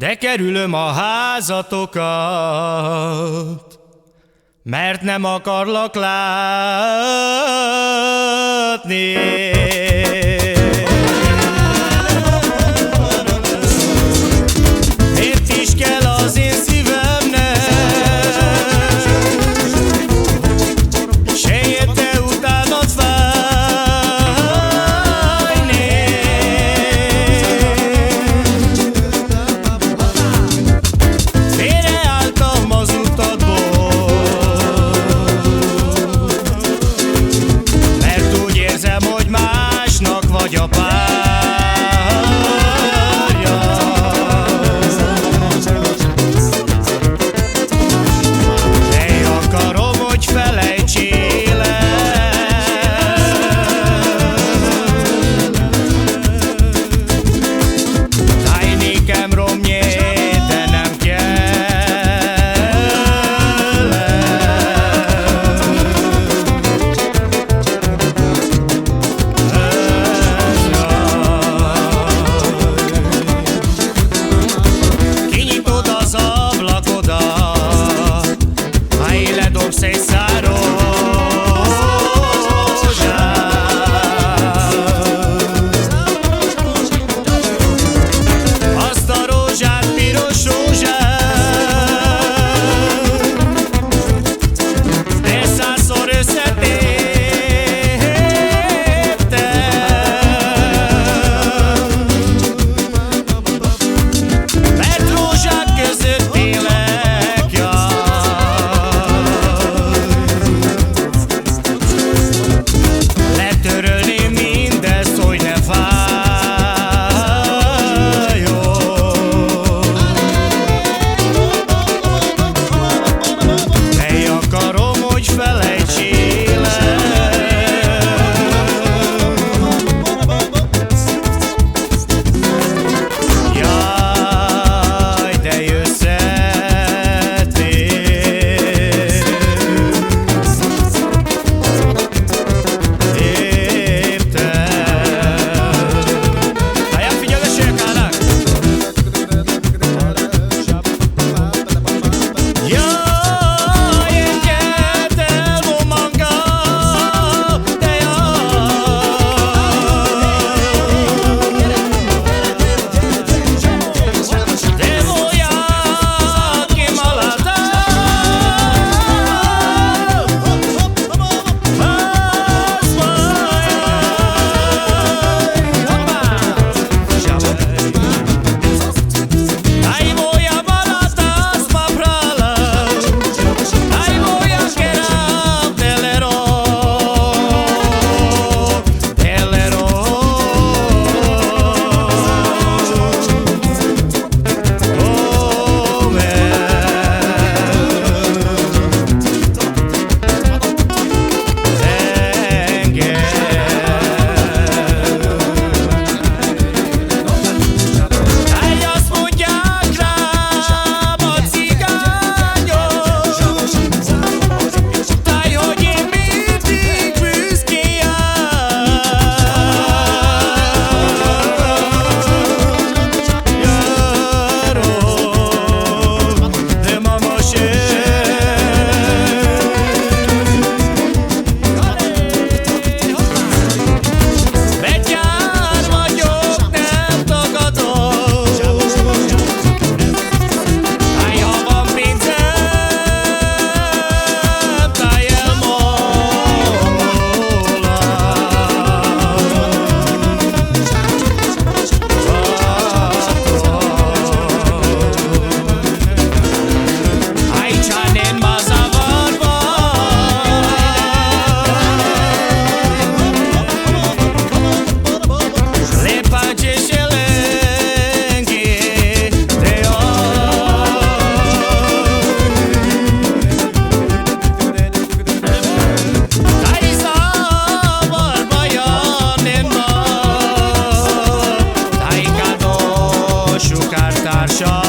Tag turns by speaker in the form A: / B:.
A: De kerülöm a házatokat, mert nem akarlak látni. Miért is kell az én szívemnek se érte utánad fájni? Félreálltam az utadból, mert úgy érzem, hogy másnak vagy a párja. De akarom, hogy felejtsél el. Daj nékem romnyét, de nem kell. Kinyitod az ablakodat, ha éledobsz egy szár rózsát. Azt a rózsát, piros rózsát, de százszor összetéptem, mert rózsák között élek, jaj. Letörölném mindezt, hogy ne fájjon. De akarom, hogy felejtsél el. Jaj, de összetéptem. Ajánl figyelmesek állnak! Jaj, engedd el, momanga, de te voy a quemar la ahí voy a baratas pa' prala, ahí voy a quedar telero, telero. Oh, Ay, azt mondják rám a cigányok, táj, hogy én mindig büszkén járok, de mama sem. Betyár vagyok, nem tagadom. Táj, ha van pénzem, táj elmolad. Ay, csanen ma zavarba, lepace și lenghi de ai zavarba janen ma, ai cadou șucar tarșa.